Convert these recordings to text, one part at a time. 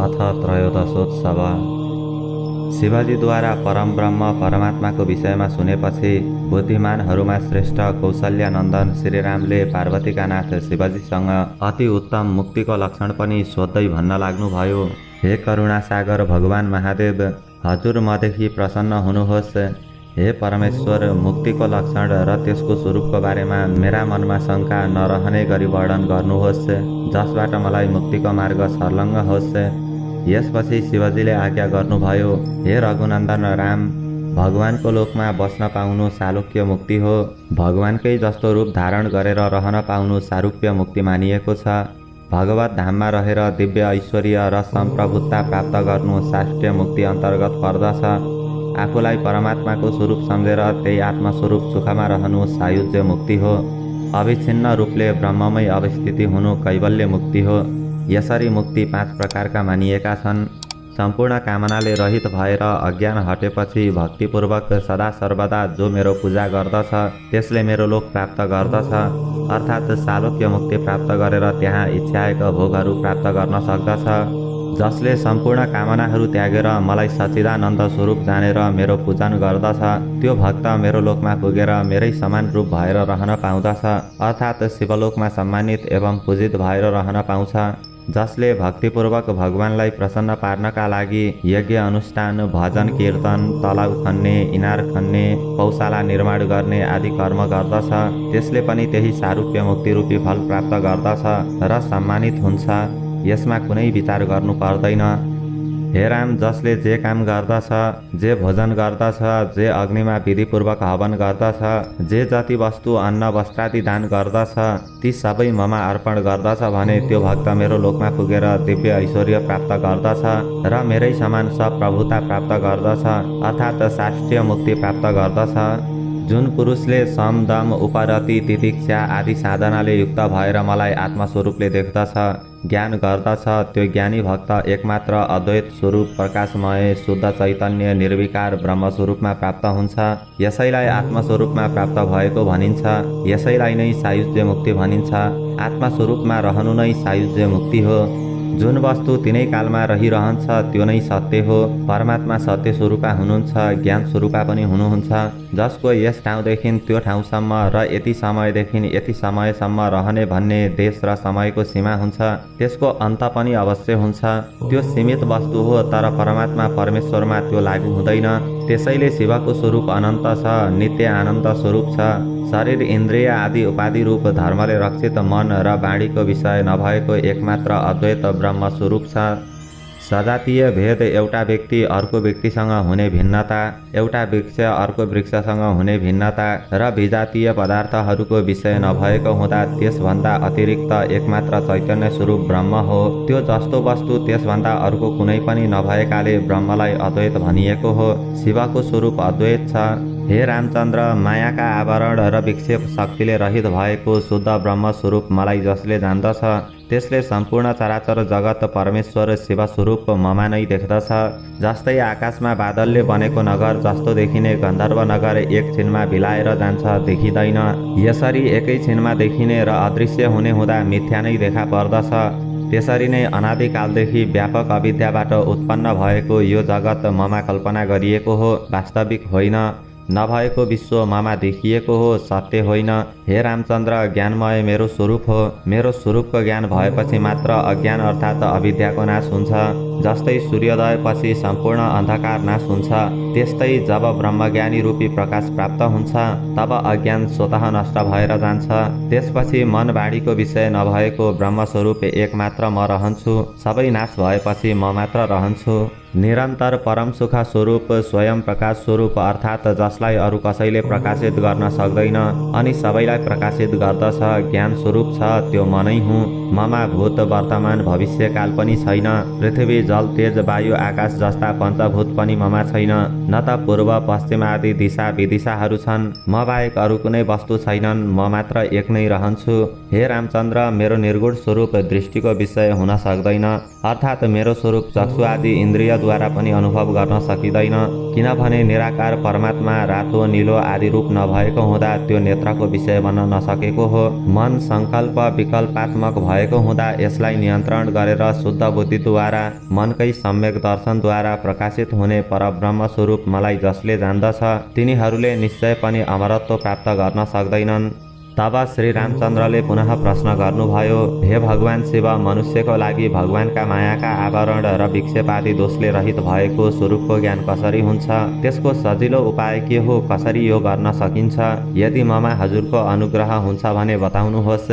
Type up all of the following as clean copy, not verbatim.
अथ त्रयोदशोत्सव। शिवजीद्वारा परम ब्रह्म परमात्माको विषयमा सुनेपछि बुद्धिमानहरूमा श्रेष्ठ कौशल्यानन्दन श्रीरामले पार्वतीका नाथ शिवजीसँग अति उत्तम मुक्तिको लक्षण पनि सोध्दै भन्न लाग्नुभयो। हे करुणासागर भगवान महादेव, हजुर मदेखि प्रसन्न हुनुहोस्। हे परमेश्वर, मुक्तिको लक्षण र त्यसको स्वरूपको बारेमा मेरा मनमा शङ्का नरहने गरी वर्णन गर्नुहोस्, जसबाट मलाई मुक्तिको मार्ग सर्लङ्ग होस्। यसपछि शिवजीले आज्ञा गर्नुभयो, हे रघुनन्दन राम, भगवानको लोकमा बस्न पाउनु सालोक्य मुक्ति हो। भगवानकै जस्तो रूप धारण गरेर रहन पाउनु सारूप्य मुक्ति मानिएको छ। भगवत धाममा रहेर दिव्य ऐश्वर्य र सम्प्रभुता प्राप्त गर्नु शास्त्रीय मुक्ति अन्तर्गत पर्दछ। आफूलाई परमात्माको स्वरूप सम्झेर त्यही आत्मस्वरूप सुखमा रहनु सायुज्य मुक्ति हो। अविच्छिन्न रूपले ब्रह्ममै अवस्थिति हुनु कैवल्य मुक्ति हो। यसरी मुक्ति 5 प्रकारका मानिएका छन्। सम्पूर्ण कामनाले रहित भएर अज्ञान हटेपछि भक्तिपूर्वक सदा सर्वदा जो मेरो पूजा गर्दछ त्यसले मेरो लोक प्राप्त गर्दछ, अर्थात् सालोक्य मुक्ति प्राप्त गरेर त्यहाँ इच्छाएका भोगहरू प्राप्त गर्न सक्दछ। जसले सम्पूर्ण कामनाहरू त्यागेर मलाई सच्चिदानन्द स्वरूप जानेर मेरो पूजन गर्दछ त्यो भक्त मेरो लोकमा पुगेर मेरै समान रूप भएर रहन पाउँदछ, अर्थात् शिवलोकमा सम्मानित एवं पूजित भएर रहन पाउँछ। जसले भक्तिपूर्वक भगवानलाई प्रसन्न पार्नका लागि यज्ञ अनुष्ठान, भजन कीर्तन, तलाउ खन्ने, इनार खन्ने, पौशाला निर्माण गर्ने आदि कर्म गर्दछ त्यसले पनि त्यही सारूप्य मुक्ति रूपी फल प्राप्त गर्दछ र सम्मानित हुन्छ। यसमा कुनै विचार गर्नु पर्दैन। हे राम, जसले जे काम गर्दछ, जे भोजन गर्दछ, जे अग्निमा विधिपूर्वक हवन गर्दछ, जे जति वस्तु अन्न वस्त्रादि दान गर्दछ ती सबै ममा अर्पण गर्दछ भने त्यो भक्त मेरो लोकमा पुगेर दिव्य ऐश्वर्य प्राप्त गर्दछ र मेरै समान सप्रभुता प्राप्त गर्दछ, अर्थात् शास्त्रीय मुक्ति प्राप्त गर्दछ। जुन पुरुषले सम, दम, उपरति, तितिक्षा आदि साधनाले युक्त भएर मलाई आत्मस्वरूपले देख्दछ, ज्ञान गर्दछ, त्यो ज्ञानी भक्त एकमात्र अद्वैत स्वरूप प्रकाशमय शुद्ध चैतन्य निर्विकार ब्रह्मस्वरूपमा प्राप्त हुन्छ। यसैलाई आत्मस्वरूपमा प्राप्त भएको भनिन्छ। यसैलाई नै सायुज्य मुक्ति भनिन्छ। आत्मस्वरूपमा रहनु नै सायुज्य मुक्ति हो। जुन वस्तु तिनै कालमा रहिरहन्छ त्यो नै सत्य हो। परमात्मा सत्य स्वरूपा हुनुहुन्छ, ज्ञान स्वरूपा पनि हुनुहुन्छ। जसको यस ठाउँदेखि त्यो ठाउँसम्म र यति समयदेखि यति समयसम्म रहने भन्ने देश र समयको सीमा हुन्छ, त्यसको अन्त पनि अवश्य हुन्छ। त्यो सीमित वस्तु हो, तर परमात्मा परमेश्वरमा त्यो लागू हुँदैन। त्यसैले शिवको स्वरूप अनन्त छ, नित्य आनन्द स्वरूप छ। शरीर, इन्द्रिय आदि उपाधि रूप धर्मले रक्षित मन र वाणीको विषय नभएको एकमात्र अद्वैत ब्रह्म स्वरूप छ। सजातीय भेद, एउटा व्यक्ति अर्को व्यक्तिसँग हुने भिन्नता, एउटा वृक्ष अर्को वृक्षसँग हुने भिन्नता र विजातीय पदार्थहरूको विषय नभएको हुँदा त्यसभन्दा अतिरिक्त एकमात्र चैतन्य स्वरूप ब्रह्म हो। त्यो जस्तो वस्तु त्यसभन्दा अर्को कुनै पनि नभएकाले ब्रह्मलाई अद्वैत भनिएको हो। शिवको स्वरूप अद्वैत छ। हे रामचन्द्र, मायाका आवरण र विक्षेप शक्तिले रहित भएको शुद्ध ब्रह्म स्वरूप मलाई जसले जान्दछ त्यसले सम्पूर्ण चराचर जगत परमेश्वर शिव स्वरूप ममा नै देख्दछ। जस्तै आकाशमा बादलले बनेको नगर जस्तो देखिने गन्धर्व नगर एक छिनमा बिलाएर जान्छ, देखिँदैन। यसरी एकै छिनमा देखिने र अदृश्य हुने हुँदा मिथ्या नै देखा पर्दछ। त्यसरी नै अनादिकालदेखि व्यापक अविद्याबाट उत्पन्न भएको यो जगत ममा कल्पना गरिएको हो, वास्तविक होइन। नभएको विश्व ममा देखिएको हो, सत्य होइन। हे रामचन्द्र, ज्ञानमय मेरो स्वरूप हो। मेरो स्वरूपको ज्ञान भएपछि मात्र अज्ञान अर्थात् अविद्याको नाश हुन्छ। जस्तै सूर्योदयपछि सम्पूर्ण अन्धकार नाश हुन्छ, त्यस्तै जब ब्रह्मज्ञानी रूपी प्रकाश प्राप्त हुन्छ तब अज्ञान स्वतः नष्ट भएर जान्छ। त्यसपछि मन वाणीको विषय नभएको ब्रह्मस्वरूप एकमात्र म रहन्छु। सबै नाश भएपछि म मात्र रहन्छु। निरन्तर परम सुख स्वरूप, स्वयं प्रकाश स्वरूप, अर्थात् जसलाई अरू कसैले प्रकाशित गर्न सक्दैन अनि सबैलाई प्रकाशित गर्दछ, ज्ञान स्वरूप छ, त्यो म नै हुँ। ममा भूत, वर्तमान, भविष्यकाल पनि छैन। पृथ्वी, जल, तेज, वायु, आकाश जस्ता पञ्चभूत पनि ममा छैन। न त पूर्व पश्चिम आदि दिशा विदिशाहरू छन्। म बाहेक अरू कुनै वस्तु छैनन्, म मात्र एक नै रहन्छु। हे रामचन्द्र, मेरो निर्गुण स्वरूप दृष्टिको विषय हुन सक्दैन, अर्थात् मेरो स्वरूप चक्षु आदि इन्द्रियद्वारा पनि अनुभव गर्न सकिँदैन, किनभने निराकार परमात्मा रातो नीलो आदि रूप नभएको हुँदा त्यो नेत्रको विषय बन्न नसकेको हो। मन सङ्कल्प विकल्पात्मक भएको हुँदा यसलाई नियन्त्रण गरेर शुद्ध बुद्धिद्वारा मनकै सम्यक दर्शनद्वारा प्रकाशित हुने परब्रह्म स्वरूप मलाई जसले जान्दछ तिनीहरूले निश्चय पनि अमरत्व प्राप्त गर्न सक्दैनन्। तब श्री रामचन्द्रले पुनः प्रश्न गर्नुभयो, हे भगवान शिव, मनुष्यको लागि भगवानका मायाका आवरण र विक्षेप आदि दोषले रहित भएको स्वरूपको ज्ञान कसरी हुन्छ? त्यसको सजिलो उपाय के हो? कसरी यो गर्न सकिन्छ? यदि ममा हजुरको अनुग्रह हुन्छ भने बताउनुहोस्।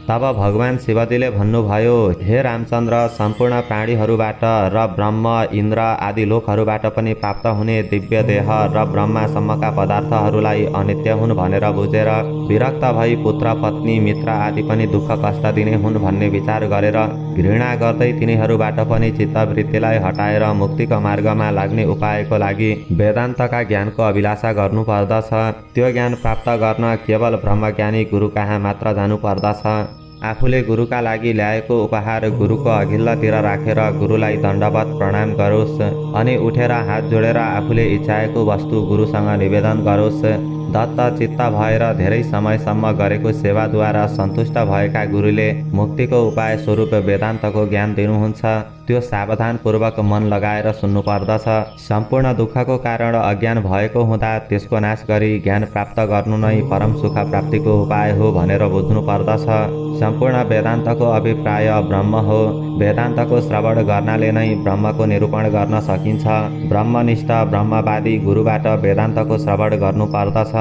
तब भगवान शिवजीले भन्नुभयो, हे रामचन्द्र, सम्पूर्ण प्राणीहरूबाट र ब्रह्म इन्द्र आदि लोकहरूबाट पनि प्राप्त हुने दिव्य देह र ब्रह्मासम्मका पदार्थहरूलाई अनित्य हुन् भनेर बुझेर विरक्त भई पुत्र पत्नी मित्र आदि पनि दुःख कष्ट दिने हुन् भन्ने विचार गरेर घृणा गर्दै तिनीहरूबाट पनि चित्तवृत्तिलाई हटाएर मुक्तिको मार्गमा लाग्ने उपायको लागि वेदान्तका ज्ञानको अभिलाषा गर्नुपर्दछ। त्यो ज्ञान प्राप्त गर्न केवल ब्रह्मज्ञानी गुरु कहाँ मात्र जानुपर्दछ। आफूले गुरुका लागि ल्याएको उपहार गुरुको अघिल्लातिर राखेर गुरुलाई दण्डवत प्रणाम गरोस् अनि उठेर हात जोडेर आफूले इच्छाएको वस्तु गुरुसँग निवेदन गरोस्। दत्त चित्त भएर धेरै समयसम्म गरेको सेवाद्वारा सन्तुष्ट भएका गुरुले मुक्तिको उपाय स्वरूप वेदान्तको ज्ञान दिनुहुन्छ। त्यो सावधानपूर्वक मन लगाएर सुन्नुपर्दछ। सम्पूर्ण दुःखको कारण अज्ञान भएको हुँदा त्यसको नाश गरी ज्ञान प्राप्त गर्नु नै परम सुख प्राप्तिको उपाय हो भनेर बुझ्नुपर्दछ। सम्पूर्ण वेदान्तको अभिप्राय ब्रह्म हो। वेदान्तको श्रवण गर्नाले नै ब्रह्मको निरूपण गर्न सकिन्छ। ब्रह्मनिष्ठ ब्रह्मवादी गुरुबाट वेदान्तको श्रवण गर्नुपर्दछ,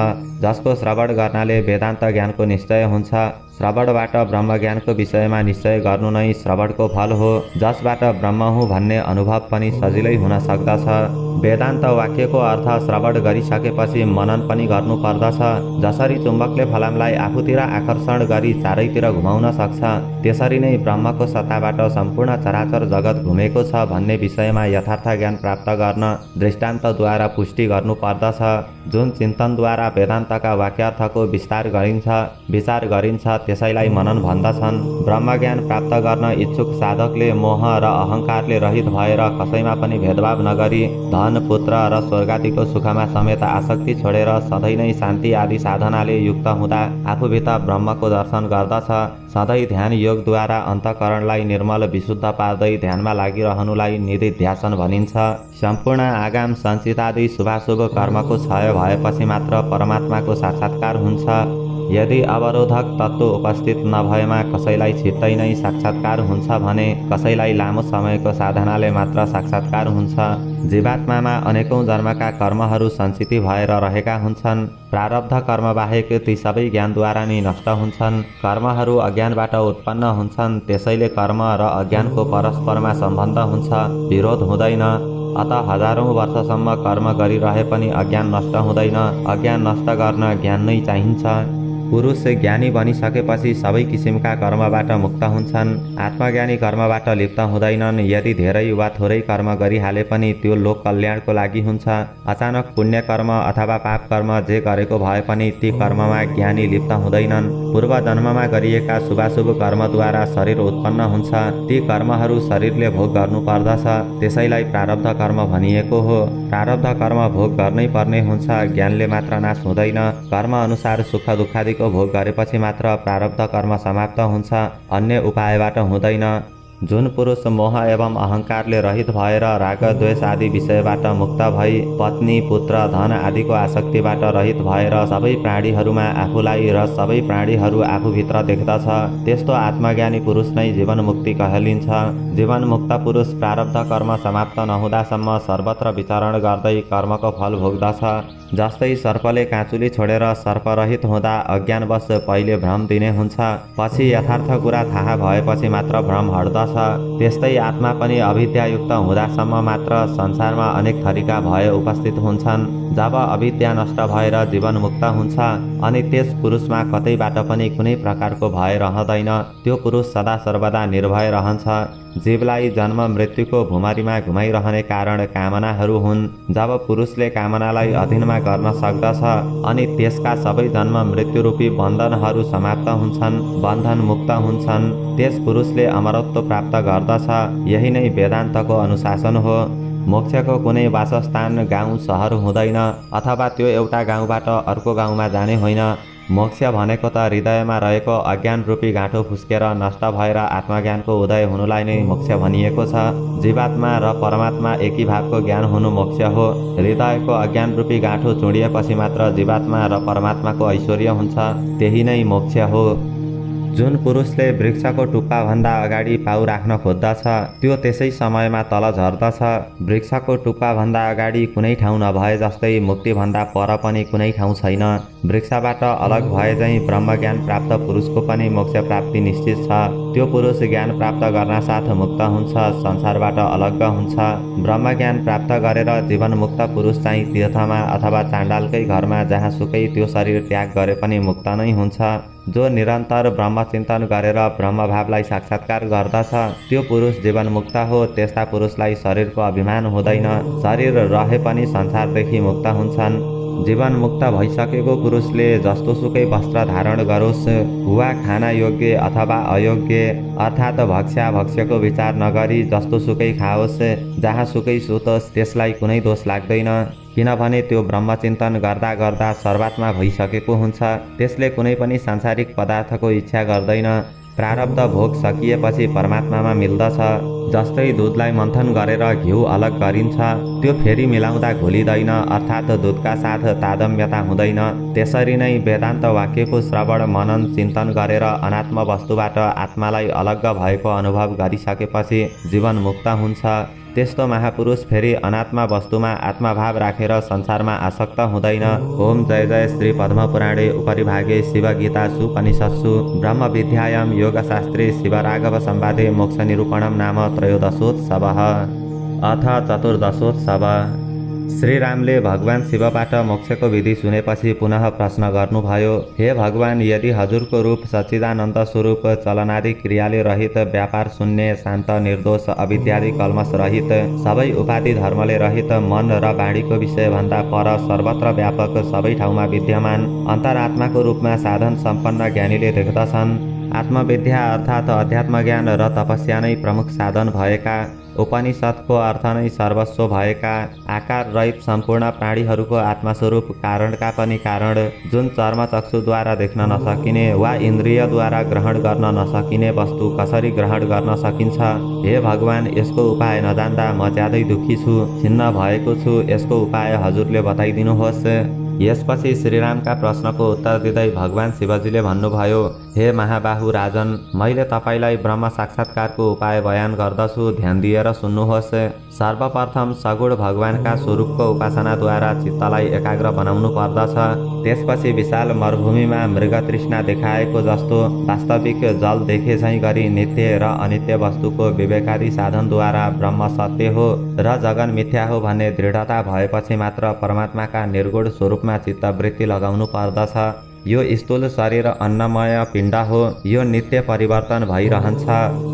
जसको श्रवण गर्नाले वेदान्त ज्ञानको निश्चय हुन्छ। श्रवणबाट ब्रह्मज्ञानको विषयमा निश्चय गर्नु नै श्रवणको फल हो, जसबाट ब्रह्म हुँ भन्ने अनुभव पनि सजिलै हुन सक्दछ। वेदान्त वाक्यको अर्थ श्रवण गरिसकेपछि मनन पनि गर्नुपर्दछ। जसरी चुम्बकले फलामलाई आफूतिर आकर्षण गरी चारैतिर घुमाउन सक्छ, त्यसरी नै ब्रह्मको सत्ताबाट सम्पूर्ण चराचर जगत घुमेको छ भन्ने विषयमा यथार्थ ज्ञान प्राप्त गर्न दृष्टान्तद्वारा पुष्टि गर्नुपर्दछ। जुन चिन्तनद्वारा वेदान्तका वाक्यार्थको विचार गरिन्छ त्यसैलाई मनन भन्दछन्। ब्रह्मज्ञान प्राप्त गर्न इच्छुक साधकले मोह र अहङ्कारले रहित भएर कसैमा पनि भेदभाव नगरी धन पुत्र र स्वर्गादिको सुखमा समेत आसक्ति छोडेर सधैँ नै शान्ति आदि साधनाले युक्त हुँदा आफूभित्र ब्रह्मको दर्शन गर्दछ। सधैँ ध्यान योगद्वारा अन्तःकरणलाई निर्मल विशुद्ध पार्दै ध्यानमा लागिरहनुलाई निधिध्यासन भनिन्छ। सम्पूर्ण आगाम सञ्चित आदि शुभाशुभ कर्मको क्षय भएपछि मात्र परमात्माको साक्षात्कार हुन्छ। यदि अवरोधक तत्त्व उपस्थित नभएमा कसैलाई छिट्टै नै साक्षात्कार हुन्छ भने कसैलाई लामो समयको साधनाले मात्र साक्षात्कार हुन्छ। जीवात्मामा अनेकौं जन्मका कर्महरू सञ्चित भएर रहेका हुन्छन्। प्रारब्ध कर्म बाहेक ती सबै ज्ञानद्वारा नै नष्ट हुन्छन्। कर्महरू अज्ञानबाट उत्पन्न हुन्छन्, त्यसैले कर्म र अज्ञानको परस्परमा सम्बन्ध हुन्छ, विरोध हुँदैन। अत हजारौं वर्षसम्म कर्म गरिरहे पनि अज्ञान नष्ट हुँदैन। अज्ञान नष्ट गर्न ज्ञान नै चाहिन्छ। पुरुष ज्ञानी बनिसकेपछि सबै किसिमका कर्मबाट मुक्त हुन्छन्। आत्मज्ञानी कर्मबाट लिप्त हुँदैनन्। यदि धेरै वा थोरै कर्म गरिहाले पनि त्यो लोक कल्याणको लागि हुन्छ। अचानक पुण्य कर्म अथवा पाप कर्म जे गरेको भए पनि ती कर्ममा ज्ञानी लिप्त हुँदैनन्। पूर्व जन्ममा गरिएका शुभाशुभ कर्मद्वारा शरीर उत्पन्न हुन्छ। ती कर्महरू शरीरले भोग गर्नुपर्दछ, त्यसैलाई प्रारब्ध कर्म भनिएको हो। प्रारब्ध कर्म भोग गर्नै पर्ने हुन्छ, ज्ञानले मात्र नाश हुँदैन। कर्म अनुसार सुख दुःखादि भोग गरेपछि मात्र प्रारब्ध कर्म समाप्त हुन्छ, अन्य उपायबाट हुँदैन। जुन पुरुष मोह एवं अहङ्कारले रहित भएर राग द्वेष आदि विषयबाट मुक्त भई पत्नी पुत्र धन आदिको आसक्तिबाट रहित भएर सबै प्राणीहरूमा आफूलाई र सबै प्राणीहरू आफूभित्र देख्दछ, त्यस्तो आत्मज्ञानी पुरुष नै जीवन मुक्ति कहलिन्छ। जीवन मुक्त पुरुष प्रारब्ध कर्म समाप्त नहुँदासम्म सर्वत्र विचरण गर्दै कर्मको फल भोग्दछ। जस्तै सर्पले काँचुली छोडेर सर्परहित हुँदा अज्ञानवश पहिले भ्रम दिने हुन्छ, पछि यथार्थ कुरा थाहा भएपछि मात्र भ्रम हट्दछ। त्यस्तै आत्मा पनि अविद्यायुक्त हुँदासम्म मात्र संसारमा अनेक थरीका भय उपस्थित हुन्छन्। जब अविद्या नष्ट भएर जीवन मुक्त हुन्छ अनि त्यस पुरुषमा कतैबाट पनि कुनै प्रकारको भय रहँदैन। त्यो पुरुष सदा सर्वदा निर्भय रहन्छ। जीवलाई जन्म मृत्युको भुमरीमा घुमाइरहने कारण कामनाहरू हुन्। जब पुरुषले कामनालाई अधीनमा गर्न सक्दछ अनि त्यसका सबै जन्म मृत्यु रूपी बन्धनहरू समाप्त हुन्छन्, बन्धन मुक्त हुन्छन्, त्यस पुरुषले अमरत्व प्राप्त गर्दछ। यही नै वेदान्तको अनुशासन हो। मोक्षको कुनै वासस्थान गाउँ सहर हुँदैन अथवा त्यो एउटा गाउँबाट अर्को गाउँमा जाने होइन। मोक्ष भनेको त हृदयमा रहेको अज्ञान रूपी गाँठो फुस्केर नष्ट भएर आत्मज्ञानको उदय हुनुलाई नै मोक्ष भनिएको छ। जीवात्मा र परमात्मा एकै भावको ज्ञान हुनु मोक्ष हो। हृदयको अज्ञान रूपी गाँठो चुडिएपछि मात्र जीवात्मा र परमात्माको ऐश्वर्य हुन्छ, त्यही नै मोक्ष हो। जुन पुरुषले वृक्षको टुप्पाभन्दा अगाडि पाउ राख्न खोज्दछ त्यो त्यसै समयमा तल झर्दछ। वृक्षको टुप्पाभन्दा अगाडि कुनै ठाउँ नभए जस्तै मुक्तिभन्दा पर पनि कुनै ठाउँ छैन। वृक्षबाट अलग भए चाहिँ ब्रह्मज्ञान प्राप्त पुरुषको पनि मोक्ष प्राप्ति निश्चित छ। त्यो पुरुष ज्ञान प्राप्त गर्न साथ मुक्त हुन्छ, संसारबाट अलग हुन्छ। ब्रह्मज्ञान प्राप्त गरेर जीवन मुक्त पुरुष चाहिँ तीर्थमा अथवा चाण्डालकै घरमा जहाँसुकै त्यो शरीर त्याग गरे पनि मुक्त नै हुन्छ। जो निरन्तर ब्रह्मचिन्तन गरेर ब्रह्मभावलाई साक्षात्कार गर्दछ त्यो पुरुष जीवन मुक्त हो। त्यस्ता पुरुषलाई शरीरको अभिमान हुँदैन, शरीर रहे पनि संसारदेखि मुक्त हुन्छन्। जीवन मुक्त भइसकेको पुरुषले जस्तोसुकै वस्त्र धारण गरोस् वा खाना योग्य अथवा अयोग्य अर्थात् भक्ष्या भक्ष्यको विचार नगरी जस्तोसुकै खाओस्, जहाँसुकै सुतोस्, त्यसलाई कुनै दोष लाग्दैन। किनभने त्यो ब्रह्मचिन्तन गर्दा गर्दा सर्वात्मा भइसकेको हुन्छ। त्यसले कुनै पनि सांसारिक पदार्थको इच्छा गर्दैन। प्रारब्ध भोग सकिएपछि परमात्मामा मिल्दछ। जस्तै दुधलाई मन्थन गरेर घिउ अलग गरिन्छ, त्यो फेरि मिलाउँदा घुलिँदैन, अर्थात् दुधका साथ तादम्यता हुँदैन। त्यसरी नै वेदान्त वाक्यको श्रवण मनन चिन्तन गरेर अनात्म वस्तुबाट आत्मालाई अलग भएको अनुभव गरिसकेपछि जीवन मुक्त हुन्छ। त्यस्तो महापुरुष फेरि अनात्मा वस्तुमा आत्माभाव राखेर संसारमा आसक्त हुँदैन। ओम जय जय श्री पद्मपुराणे उपरिभागे शिवगीता सुपनिषत्सु ब्रह्म विद्यायां योगशास्त्रे शिवराघव संवादे मोक्ष निरूपणं नाम त्रयोदशोत्सवः। अथ चतुर्दशोत्सव। श्रीरामले भगवान शिवबाट मोक्षको विधि सुनेपछि पुनः प्रश्न गर्नुभयो, हे भगवान, यदि हजुरको रूप सच्चिदानन्द स्वरूप चलनादि क्रियाले रहित, व्यापार शून्य, शान्त, निर्दोष, अविद्यादि कल्मष रहित, सबै उपाधि धर्मले रहित, मन र बाणीको विषयभन्दा पर सर्वत्र व्यापक, सबै ठाउँमा विद्यमान, अन्तरात्माको रूपमा साधन सम्पन्न ज्ञानीले देख्दछन्। आत्मविद्या अर्थात् अध्यात्म ज्ञान र तपस्या नै प्रमुख साधन भएका, उपनिषदको अर्थ नै सर्वस्व भएका, आकार रहित सम्पूर्ण प्राणीहरूको आत्मस्वरूप, कारणका पनि कारण, जुन चर्मचक्षुद्वारा देख्न नसकिने वा इन्द्रियद्वारा ग्रहण गर्न नसकिने वस्तु कसरी ग्रहण गर्न सकिन्छ? हे भगवान, यसको उपाय नजान्दा म ज्यादै दुःखी छु, खिन्न भएको छु। यसको उपाय हजुरले बताइदिनुहोस्। यसपछि श्रीरामका प्रश्नको उत्तर दिँदै भगवान शिवजीले भन्नुभयो, हे महाबाहु राजन, मैले तपाईलाई ब्रह्म साक्षात्कारको उपाय बयान गर्दछु, ध्यान दिएर सुन्नुहोस्। सर्वप्रथम सगुण भगवानका स्वरूपको उपासनाद्वारा चित्तलाई एकाग्र बनाउनु पर्दछ। त्यसपछि विशाल मरुभूमिमा मृग तृष्णा देखाएको जस्तो वास्तविक जल देखे झैँ गरी नित्य र अनित्य वस्तुको विवेकादि साधनद्वारा ब्रह्म सत्य हो र जगन मिथ्या हो भन्ने दृढता भएपछि मात्र परमात्माका निर्गुण स्वरूपमा चित्तवृत्ति लगाउनु पर्दछ। यो स्थूल शरीर अन्नमय पिण्ड हो, यो नित्य परिवर्तन भइरहन्छ।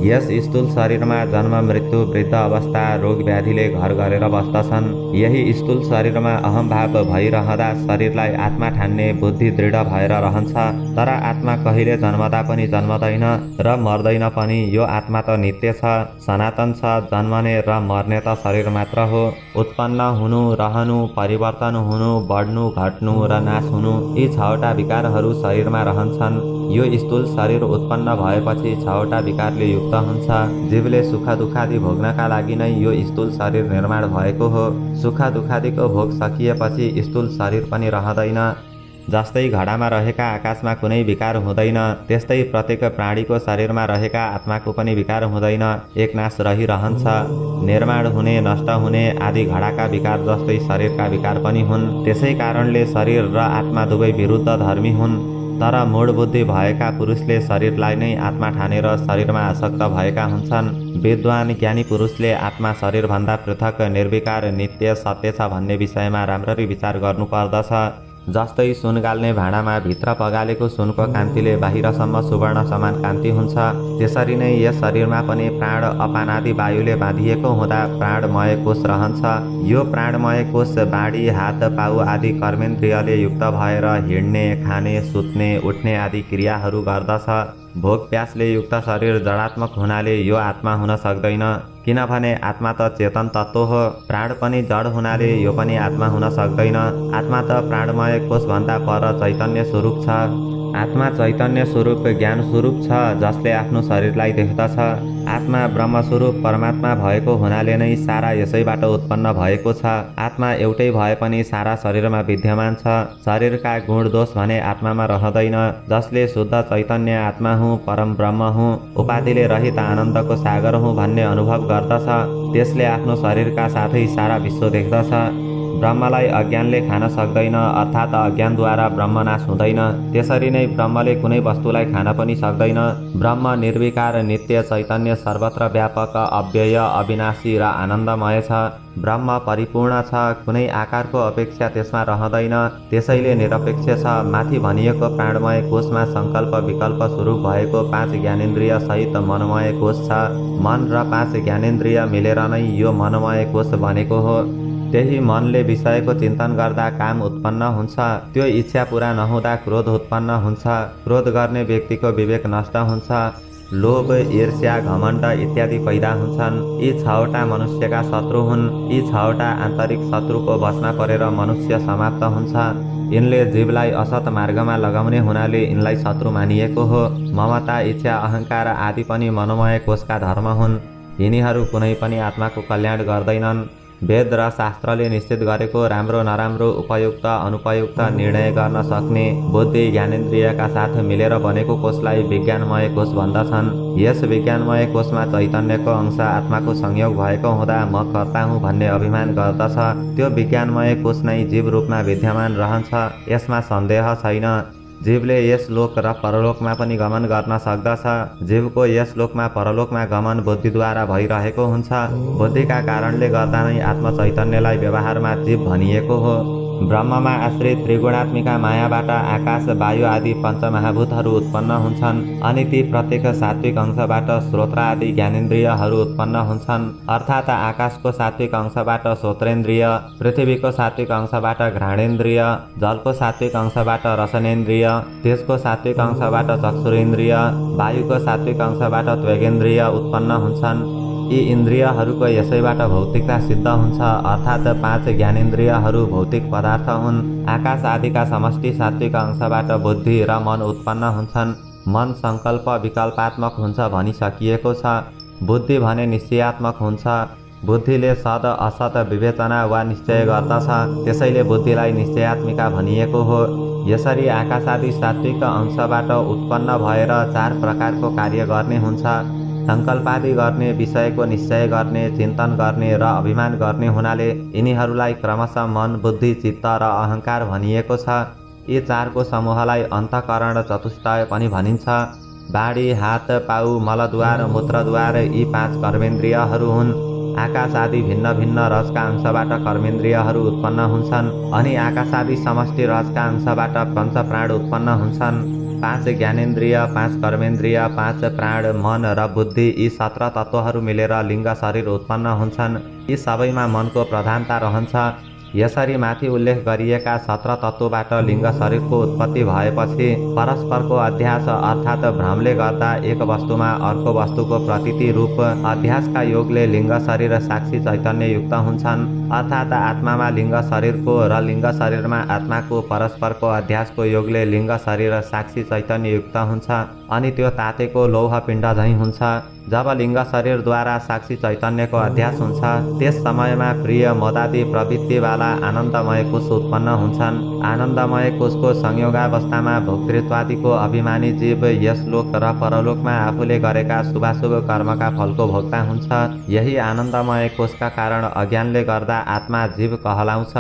यस स्थूल शरीरमा जन्म मृत्यु वृद्ध अवस्था रोग व्याधिले घर गरेर बस्दछन्। यही स्थूल शरीरमा अहम्भाव भइरहँदा शरीरलाई आत्मा ठान्ने बुद्धि दृढ भएर रहन्छ। तर आत्मा कहिले जन्मदा पनि जन्मदैन र मर्दैन पनि। यो आत्मा त नित्य छ, सनातन छ, जन्मने र मर्ने त शरीर मात्र हो। उत्पन्न हुनु, रहनु, परिवर्तन हुनु, बढ्नु, घट्नु र नाश हुनु, यी छवटा विकारहरू शरीरमा रहन्छन्। यो स्थूल शरीर उत्पन्न भएपछि छवटा विकारले युक्त हुन्छ। जीवले सुख दुःखादि भोग्नका लागि नै यो स्थूल शरीर निर्माण भएको हो। सुख दुःखादिको भोग सकिएपछि स्थूल शरीर पनि रहँदैन। जस्तै घडामा रहेका आकाशमा कुनै विकार हुँदैन, त्यस्तै प्रत्येक प्राणीको शरीरमा रहेका आत्माको पनि विकार हुँदैन, एक नाश रहिरहन्छ। निर्माण हुने, नष्ट हुने आदि घडाका विकार जस्तै शरीरका विकार पनि हुन्। त्यसै कारणले शरीर र आत्मा दुवै विरुद्ध धर्मी हुन्। तर मूढ बुद्धि भएका पुरुषले शरीरलाई नै आत्मा ठानेर शरीरमा आसक्त भएका हुन्छन्। विद्वान ज्ञानी पुरुषले आत्मा शरीरभन्दा पृथक निर्विकार नित्य सत्य छ भन्ने विषयमा राम्ररी विचार गर्नुपर्दछ। जस्तै सुन गाल्ने भाँडामा भित्र पगालेको सुनको कान्तिले बाहिरसम्म सुवर्ण समान कान्ति हुन्छ, त्यसरी नै यस शरीरमा पनि प्राण अपानादि वायुले बाँधिएको हुँदा प्राणमय कोष रहन्छ। यो प्राणमय कोष बाढी, हात, पाउ आदि कर्मेन्द्रियले युक्त भएर हिँड्ने, खाने, सुत्ने, उठ्ने आदि क्रियाहरू गर्दछ। भोग प्यासले युक्त शरीर जडात्मक हुनाले यो आत्मा हुन सक्दैन, किनभने आत्मा त चेतन तत्त्व हो। प्राण पनि जड हुनाले यो पनि आत्मा हुन सक्दैन। आत्मा त प्राणमय कोषभन्दा पर चैतन्य स्वरूप छ। आत्मा चैतन्य स्वरूप ज्ञान स्वरूप छ, जसले आफ्नो शरीरलाई देख्दछ। आत्मा ब्रह्मस्वरूप परमात्मा भएको हुनाले नै सारा यसैबाट उत्पन्न भएको छ। आत्मा एउटै भए पनि सारा शरीरमा विद्यमान छ। शरीरका गुण दोष भने आत्मामा रहँदैन। जसले शुद्ध चैतन्य आत्मा हुँ, परम ब्रह्म हुँ, उपाधिले रहित आनन्दको सागर हुँ भन्ने अनुभव गर्दछ, त्यसले आफ्नो शरीरका साथै सारा विश्व देख्दछ। ब्रह्मलाई अज्ञानले खान सक्दैन, अर्थात् अज्ञानद्वारा ब्रह्म नाश हुँदैन। त्यसरी नै ब्रह्मले कुनै वस्तुलाई खान पनि सक्दैन। ब्रह्म निर्विकार नित्य चैतन्य सर्वत्र व्यापक अव्यय अविनाशी र आनन्दमय छ। ब्रह्म परिपूर्ण छ, कुनै आकारको अपेक्षा त्यसमा रहँदैन, त्यसैले निरपेक्ष छ। माथि भनिएको प्राणमय कोषमा सङ्कल्प विकल्प स्वरूप भएको 5 ज्ञानेन्द्रिय सहित मनमय कोष छ। मन र 5 ज्ञानेन्द्रिय मिलेर नै यो मनमय कोष बनेको हो। त्यही मनले विषयको चिन्तन गर्दा काम उत्पन्न हुन्छ। त्यो इच्छा पूरा नहुँदा क्रोध उत्पन्न हुन्छ। क्रोध गर्ने व्यक्तिको विवेक नष्ट हुन्छ। लोभ, ईर्ष्या, घमण्ड इत्यादि पैदा हुन्छन्। यी 6वटा मनुष्यका शत्रु हुन्। यी 6वटा आन्तरिक शत्रुको वशमा परेर मनुष्य समाप्त हुन्छ। यिनले जीवलाई असत मार्गमा लगाउने हुनाले यिनलाई शत्रु मानिएको हो। ममता, इच्छा, अहङ्कार आदि पनि मनोमय कोषका धर्म हुन्। यिनीहरू कुनै पनि आत्माको कल्याण गर्दैनन्। वेद र शास्त्रले निश्चित गरेको राम्रो नराम्रो, उपयुक्त अनुपयुक्त निर्णय गर्न सक्ने बुद्धि ज्ञानेन्द्रियका साथ मिलेर बनेको कोषलाई विज्ञानमय कोष भन्दछन्। यस विज्ञानमय कोषमा चैतन्यको अंश आत्माको संयोग भएको हुँदा म कर्ता हुँ भन्ने अभिमान गर्दछ। त्यो विज्ञानमय कोष नै जीव रूपमा विद्यमान रहन्छ, यसमा सन्देह छैन। जीवले यस लोक र परलोकमा पनि गमन गर्न सक्दछ। जीवको यस लोकमा परलोकमा गमन बुद्धिद्वारा भइरहेको हुन्छ। बुद्धिका कारणले गर्दा नै आत्म चैतन्यलाई व्यवहारमा जीव भनिएको हो। ब्रह्ममा आश्रित त्रिगुणात्मिका मायाबाट आकाश, वायु आदि पञ्चमहाभूतहरू उत्पन्न हुन्छन्। अनि ती प्रत्येक सात्विक अंशबाट श्रोत्र आदि ज्ञानेन्द्रियहरू उत्पन्न हुन्छन्। अर्थात् आकाशको सात्विक अंशबाट श्रोत्रेन्द्रिय, पृथ्वीको सात्विक अंशबाट घ्राणेन्द्रिय, जलको सात्विक अंशबाट रसनेन्द्रिय, तेजको सात्विक अंशबाट चक्षुरेन्द्रिय, वायुको सात्विक अंशबाट त्वगेन्द्रिय उत्पन्न हुन्छन्। यी इन्द्रियहरूको यसैबाट भौतिकता सिद्ध हुन्छ, अर्थात् 5 ज्ञानेन्द्रियहरू भौतिक पदार्थ हुन्। आकाश आदिका समष्टि सात्विक अंशबाट बुद्धि र मन उत्पन्न हुन्छन्। मन सङ्कल्प विकल्पात्मक हुन्छ भनिसकिएको छ। बुद्धि भने निश्चयात्मक हुन्छ। बुद्धिले सद असत विवेचना वा निश्चय गर्दछ, त्यसैले बुद्धिलाई निश्चयात्मिका भनिएको हो। यसरी आकाश आदि सात्विक अंशबाट उत्पन्न भएर 4 प्रकारको कार्य गर्ने हुन्छ। सङ्कल्पादि गर्ने, विषयको निश्चय गर्ने, चिन्तन गर्ने र अभिमान गर्ने हुनाले यिनीहरूलाई क्रमशः मन, बुद्धि, चित्त र अहङ्कार भनिएको छ। यी 4को समूहलाई अन्तःकरण चतुष्टय पनि भनिन्छ। बाढी, हात, पाउ, मलद्वार, मूत्रद्वार यी 5 कर्मेन्द्रियहरू हुन्। आकाश आदि भिन्न भिन्न रसका अंशबाट कर्मेन्द्रियहरू उत्पन्न हुन्छन्। अनि आकाश आदि समष्टि रसका अंशबाट पञ्चप्राण उत्पन्न हुन्छन्। 5 ज्ञानेन्द्रिय, 5 कर्मेन्द्रिय, 5 प्राण, मन र बुद्धि यी 17 तत्त्वहरू मिलेर लिङ्ग शरीर उत्पन्न हुन्छन्। यी सबैमा मनको प्रधानता रहन्छ। यसरी माथि उल्लेख गरिएका 17 तत्त्वबाट लिङ्ग शरीरको उत्पत्ति भएपछि परस्परको अध्यास अर्थात् भ्रमले गर्दा एक वस्तुमा अर्को वस्तुको प्रतीति रूप अध्यासका योगले लिङ्ग शरीर साक्षी चैतन्य युक्त हुन्छन्। अर्थात् आत्मामा लिङ्ग शरीरको र लिङ्ग शरीरमा आत्माको परस्परको अध्यासको योगले लिङ्ग शरीर साक्षी चैतन्य युक्त हुन्छ। अनि त्यो तातेको लौह पिण्ड झैँ हुन्छ। जब लिङ्ग शरीरद्वारा साक्षी चैतन्यको अध्यास हुन्छ, त्यस समयमा प्रिय मदादि प्रवृत्तिवाला आनन्दमय कोष उत्पन्न हुन्छन्। आनन्दमय कोषको संयोगावस्थामा भोक्तृत्वादिको अभिमानी जीव यस लोक र परलोकमा आफूले गरेका शुभाशुभ कर्मका फलको भोक्ता हुन्छ। यही आनन्दमय कोषका कारण अज्ञानले गर्दा आत्मा जीव कहलाउँछ।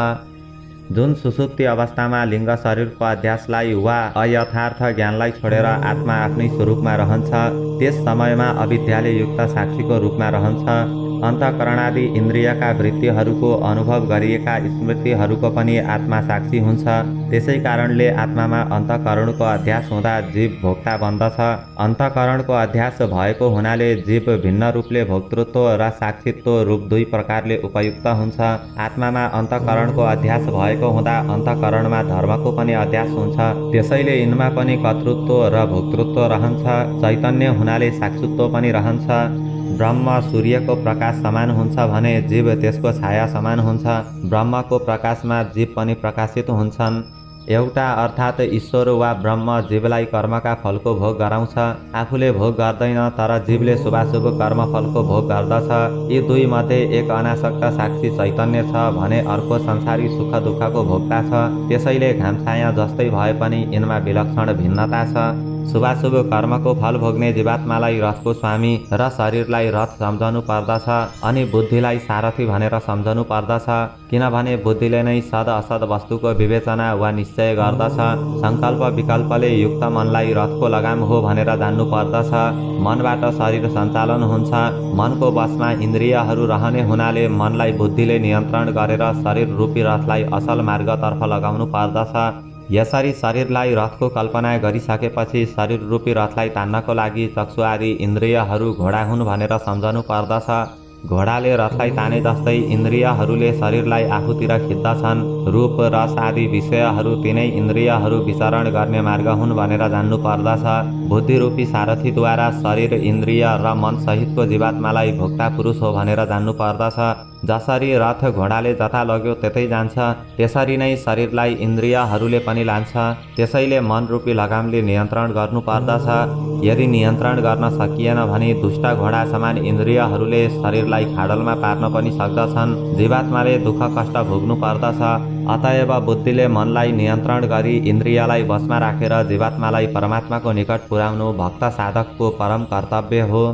जुन सुसुप्ति अवस्थामा लिङ्ग शरीरको अध्यासलाई वा अयथार्थ ज्ञानलाई छोडेर आत्मा आफ्नै स्वरूपमा रहन्छ, त्यस समयमा अविद्याले युक्त साक्षीको रूपमा रहन्छ। अन्तःकरणादि इन्द्रियका वृत्तिहरूको अनुभव गरिएका स्मृतिहरूको पनि आत्मा साक्षी हुन्छ। त्यसै कारणले आत्मामा अन्तःकरणको अध्यास हुँदा जीव भोक्ता बन्दछ। अन्तःकरणको अध्यास भएको हुनाले जीव भिन्न रूपले भोक्तृत्व र साक्षीत्व रूप दुई प्रकारले उपयुक्त हुन्छ। आत्मामा अन्तःकरणको अध्यास भएको हुँदा अन्तःकरणमा धर्मको पनि अध्यास हुन्छ। त्यसैले यिनमा पनि कर्तृत्व र भोक्तृत्व रहन्छ। चैतन्य हुनाले साक्षीत्व पनि रहन्छ। ब्रह्म सूर्यको प्रकाश समान हुन्छ भने जीव त्यसको छाया समान हुन्छ। ब्रह्मको प्रकाशमा जीव पनि प्रकाशित हुन्छन्। एउटा अर्थात् ईश्वर वा ब्रह्म जीवलाई कर्मका फलको भोग गराउँछ। आफूले भोग गर्दैन, तर जीवले शुभाशुभ कर्मफलको भोग गर्दछ। यी दुई मध्ये एक अनासक्त साक्षी चैतन्य छ भने अर्को संसारी सुख दुःखको भोक्ता छ। त्यसैले घामछाया जस्तै भए पनि यिनमा विलक्षण भिन्नता छ। शुभाशुभ कर्मको फल भोग्ने जीवात्मालाई रथको स्वामी र शरीरलाई रथ सम्झनु पर्दछ अनि बुद्धिलाई सारथी भनेर सम्झनु पर्दछ, किनभने बुद्धिले नै सद असद वस्तुको विवेचना वा निश्चय गर्दछ। संकल्प विकल्पले युक्त मनलाई रथको लगाम हो भनेर जान्नु पर्दछ। मनबाट शरीर सञ्चालन हुन्छ। मनको वशमा इन्द्रियहरू रहने हुनाले मनलाई बुद्धिले नियन्त्रण गरेर शरीर रूपी रथलाई असल मार्गतर्फ लगाउनु पर्दछ। यसरी शरीरलाई रथको कल्पना गरिसकेपछि शरीर रूपी रथलाई तान्नको लागि चक्षु आदि इन्द्रियहरू घोडा हुन् भनेर सम्झनु पर्दछ। घोडाले रथलाई ताने जस्तै इन्द्रियहरूले शरीरलाई आफूतिर खिच्दछन्। रूप रस आदि विषयहरू तिनै इन्द्रियहरू विचरण गर्ने मार्ग हुन् भनेर जान्नु पर्दछ। बुद्धिरूपी सारथीद्वारा शरीर इन्द्रिय र मन सहितको जीवात्मालाई भोक्ता पुरुष हो भनेर जान्नु पर्दछ। जसरी रथ घोडाले जता लग्यो त्यतै जान्छ, त्यसरी नै शरीरलाई इन्द्रियहरूले पनि लान्छ। त्यसैले मन रूपी लगामले नियन्त्रण गर्नु पर्दछ। यदि नियन्त्रण गर्न सकिएन भने दुष्ट घोडा समान इन्द्रियहरूले शरीरलाई खाडलमा पार्न पनि सक्दछन्। जीवात्माले दुःख कष्ट भोग्नु पर्दछ। अतएव बुद्धिले मनलाई नियन्त्रण गरी इन्द्रियलाई वशमा राखेर जीवात्मालाई परमात्माको निकट पुर्याउनु भक्त साधकको परम कर्तव्य हो।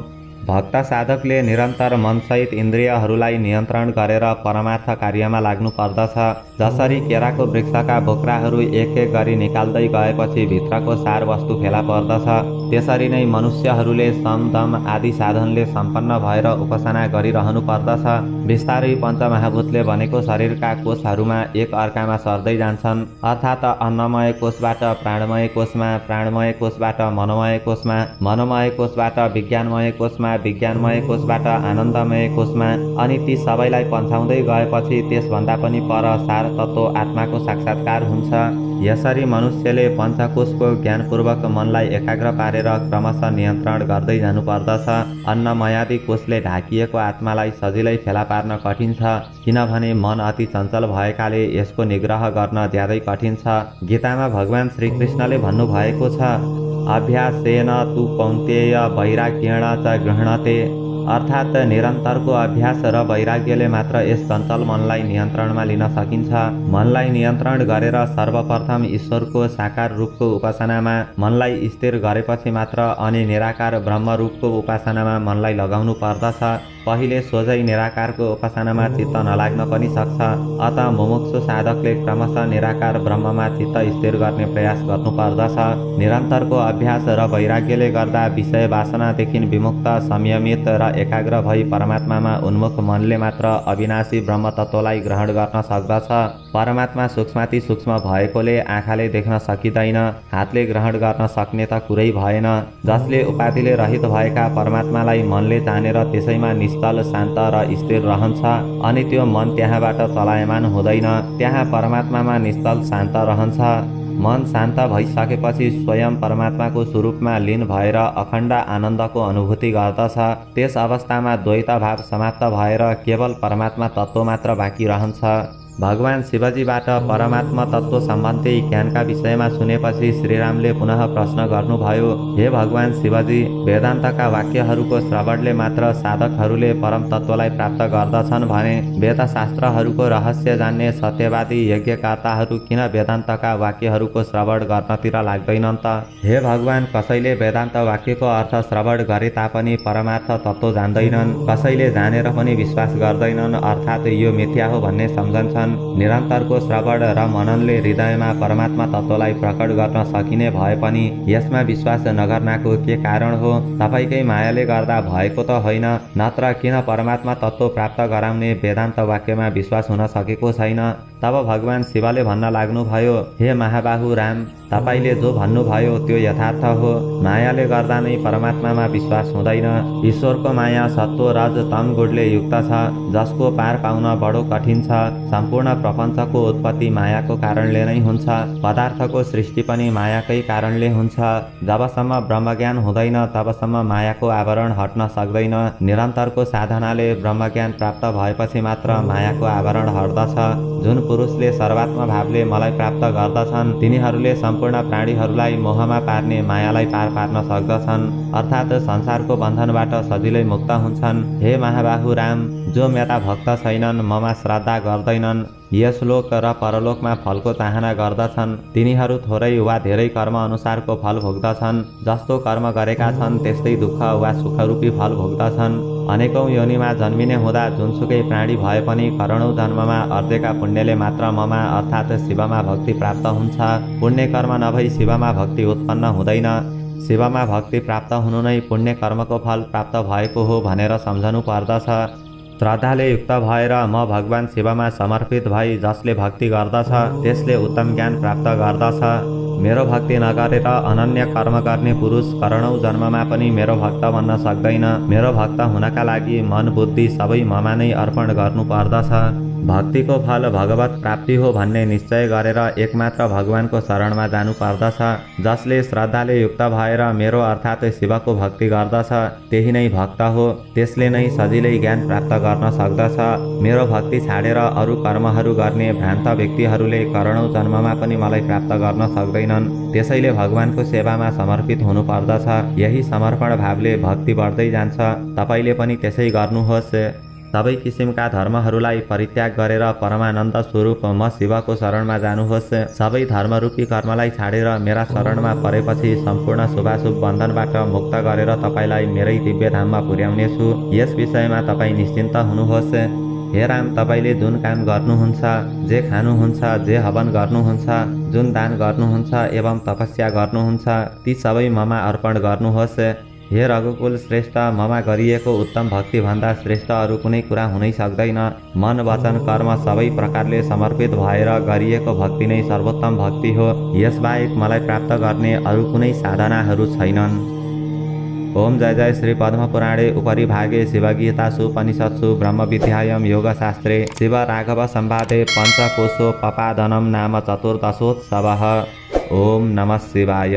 भक्त साधकले निरन्तर मनसहित इन्द्रियहरूलाई नियन्त्रण गरेर परमार्थ कार्यमा लाग्नु पर्दछ। जसरी केराको वृक्षका बोक्राहरू एक एक गरी निकाल्दै गएपछि भित्रको सार वस्तु फेला पर्दछ, त्यसरी नै मनुष्यहरूले सम दम आदि साधनले सम्पन्न भएर उपासना गरिरहनु पर्दछ। बिस्तारै पञ्चमहाभूतले बनेको शरीरका कोषहरूमा एक अर्कामा सर्दै जान्छन्, अर्थात् अन्नमय कोषबाट प्राणमय कोषमा, प्राणमय कोषबाट मनोमय कोषमा, मनोमय कोषबाट विज्ञानमय कोषमा, विज्ञानमय कोषबाट आनन्दमय कोषमा, अनि ती सबैलाई पन्छाउँदै गएपछि त्यसभन्दा पनि पर सार तत्त्व आत्माको साक्षात्कार हुन्छ। यसरी मनुष्यले पञ्चकोशको ज्ञानपूर्वक मनलाई एकाग्र पारेर क्रमशः नियन्त्रण गर्दै जानुपर्दछ। अन्नमयादि कोषले ढाकिएको आत्मालाई सजिलै फेला पार्न कठिन छ, किनभने मन अति चञ्चल भएकाले यसको निग्रह गर्न ज्यादै कठिन छ। गीतामा भगवान श्रीकृष्णले भन्नुभएको छ, अभ्यासेन तु कौन्तेय वैराग्येण च गृह्णते, अर्थात् निरन्तरको अभ्यास र वैराग्यले मात्र यस चञ्चल मनलाई नियन्त्रणमा लिन सकिन्छ। मनलाई नियन्त्रण गरेर सर्वप्रथम ईश्वरको साकार रूपको उपासनामा मनलाई स्थिर गरेपछि मात्र अनि निराकार ब्रह्म रूपको उपासनामा मनलाई लगाउनु पर्दछ। पहिले सोझै निराकारको उपासनामा चित्त नलाग्न पनि सक्छ। अत मुमुक्षु साधकले क्रमशः निराकार ब्रह्ममा चित्त स्थिर गर्ने प्रयास गर्नुपर्दछ। निरन्तरको अभ्यास र वैराग्यले गर्दा विषय वासनादेखि विमुक्त, संयमित र एकाग्र भई परमात्मामा उन्मुख मनले मात्र अविनाशी ब्रह्म तत्त्वलाई ग्रहण गर्न सक्दछ। परमात्मा सूक्ष्माति सूक्ष्म भएकोले आँखाले देख्न सकिँदैन, हातले ग्रहण गर्न सक्ने त कुरै भएन। जसले उपाधिले रहित भएका परमात्मालाई मनले जानेर त्यसैमा निश्चल, शान्त र स्थिर रहन्छ अनि त्यो मन त्यहाँबाट चलायमान हुँदैन, त्यहाँ परमात्मामा निश्चल शान्त रहन्छ। मन शान्त भइसकेपछि स्वयं परमात्माको स्वरूपमा लीन भएर अखण्ड आनन्दको अनुभूति गर्दछ। त्यस अवस्थामा द्वैत भाव समाप्त भएर केवल परमात्मा तत्त्व मात्र बाँकी रहन्छ। भगवान शिवजीबाट परमात्मा तत्त्व सम्बन्धी ज्ञानका विषयमा सुनेपछि श्रीरामले पुनः प्रश्न गर्नुभयो, हे भगवान शिवजी, वेदान्तका वाक्यहरूको श्रवणले मात्र साधकहरूले परम तत्त्वलाई प्राप्त गर्दछन् भने वेदशास्त्रहरूको रहस्य जान्ने सत्यवादी यज्ञकर्ताहरू किन वेदान्तका वाक्यहरूको श्रवण गर्नतिर लाग्दैनन् त? हे भगवान, कसैले वेदान्त वाक्यको अर्थ श्रवण गरे तापनि परमार्थ तत्त्व जान्दैनन्, कसैले जानेर पनि विश्वास गर्दैनन्, अर्थात् यो मिथ्या हो भन्ने सम्झन्छन्। सक्दैनन्। निरन्तरको श्रवण र मननले हृदयमा परमात्मा तत्त्वलाई प्रकट गर्न सकिने भए पनि यसमा विश्वास नगर्नाको के कारण हो? तपाईँकै मायाले गर्दा भएको त होइन, नत्र किन परमात्मा तत्त्व प्राप्त गराउने वेदान्त वाक्यमा विश्वास हुन सकेको छैन? तब भगवान शिवले भन्न लाग्नुभयो, हे महाबाहु राम, तपाईँले जो भन्नुभयो त्यो यथार्थ हो। मायाले गर्दा नै परमात्मामा विश्वास हुँदैन। ईश्वरको माया सत्व रज तम गुणले युक्त छ, जसको पार पाउन बडो कठिन छ। सम्पूर्ण प्रपञ्चको उत्पत्ति मायाको कारणले नै हुन्छ। पदार्थको सृष्टि पनि मायाकै कारणले हुन्छ। जबसम्म ब्रह्मज्ञान हुँदैन तबसम्म मायाको आवरण हट्न सक्दैन। निरन्तरको साधनाले ब्रह्मज्ञान प्राप्त भएपछि मात्र मायाको आवरण हट्दछ। जुन पुरुषले सर्वात्म भावले मलाई प्राप्त गर्दछन् तिनीहरूले सम्पूर्ण प्राणीहरूलाई मोहमा पार्ने मायालाई पार पार्न सक्दछन्, अर्थात् संसारको बन्धनबाट सजिलै मुक्त हुन्छन्। हे महाबाहु राम, जो मेरा भक्त छैनन्, ममा श्रद्धा गर्दैनन्, यस लोक र परलोकमा फलको चाहना गर्दछन्, तिनीहरू थोरै वा धेरै कर्म अनुसारको फल भोग्दछन्। जस्तो कर्म गरेका छन् त्यस्तै दुःख वा सुखरूपी फल भोग्दछन्। अनेकौं योनिमा जन्मिने हुँदा जुनसुकै प्राणी भए पनि करोडौं जन्ममा अर्जेका पुण्यले मात्र ममा अर्थात् शिवमा भक्ति प्राप्त हुन्छ। पुण्य कर्म नभई शिवमा भक्ति उत्पन्न हुँदैन। शिवमा भक्ति प्राप्त हुनु नै पुण्य कर्मको फल प्राप्त भएको हो भनेर सम्झनु पर्दछ। श्रद्धाले युक्त भएर म भगवान शिवमा समर्पित भई जसले भक्ति गर्दछ त्यसले उत्तम ज्ञान प्राप्त गर्दछ। मेरो भक्ति नगरेर अनन्य कर्म गर्ने पुरुष करोडौं जन्ममा पनि मेरो भक्त बन्न सक्दैन। मेरो भक्त हुनका लागि मन बुद्धि सबै ममा नै अर्पण गर्नु पर्दछ। भक्तिको फल भगवत प्राप्ति हो भन्ने निश्चय गरेर एकमात्र भगवानको शरणमा जानु पर्दछ। जसले श्रद्धाले युक्त भएर मेरो अर्थात् शिवको भक्ति गर्दछ त्यही नै भक्त हो। त्यसले नै सजिलै ज्ञान प्राप्त गर्न सक्दछ। मेरो भक्ति छाडेर अरू कर्महरू गर्ने भ्रान्त व्यक्तिहरूले करोडौं जन्ममा पनि मलाई प्राप्त गर्न सक्दैनन्। त्यसैले भगवानको सेवामा समर्पित हुनु पर्दछ। यही समर्पण भावले भक्ति बढ्दै जान्छ। तपाईले पनि त्यसै गर्नुहोस्। सबै किसिमका धर्महरूलाई परित्याग गरेर परमानन्द स्वरूप म शिवको शरणमा जानुहोस्। सबै धर्मरूपी कर्मलाई छाडेर मेरा शरणमा परेपछि सम्पूर्ण शुभाशुभ बन्धनबाट मुक्त गरेर तपाईँलाई मेरै दिव्य धाममा पुर्याउनेछु। यस विषयमा तपाईँ निश्चिन्त हुनुहोस्। हे राम, तपाईँले जुन काम गर्नुहुन्छ, जे खानुहुन्छ, जे हवन गर्नुहुन्छ, जुन दान गर्नुहुन्छ एवं तपस्या गर्नुहुन्छ ती सबै ममा अर्पण गर्नुहोस्। हे रघुकुल श्रेष्ठ, ममा गरिएको उत्तम भक्तिभन्दा श्रेष्ठ अरू कुनै कुरा हुनै सक्दैन। मन वचन कर्म सबै प्रकारले समर्पित भएर गरिएको भक्ति नै सर्वोत्तम भक्ति हो। यसबाहेक मलाई प्राप्त गर्ने अरू कुनै साधनाहरू छैनन्। ओम जय जय श्री पद्मपुराणे उपरि भागे शिवगीतासु उपनिषत्सु ब्रह्मविद्यायां योगशास्त्रे शिव राघव संवादे पंचकोशोपपादनं नाम चतुर्दशोत्सवः। ओम नमः शिवाय।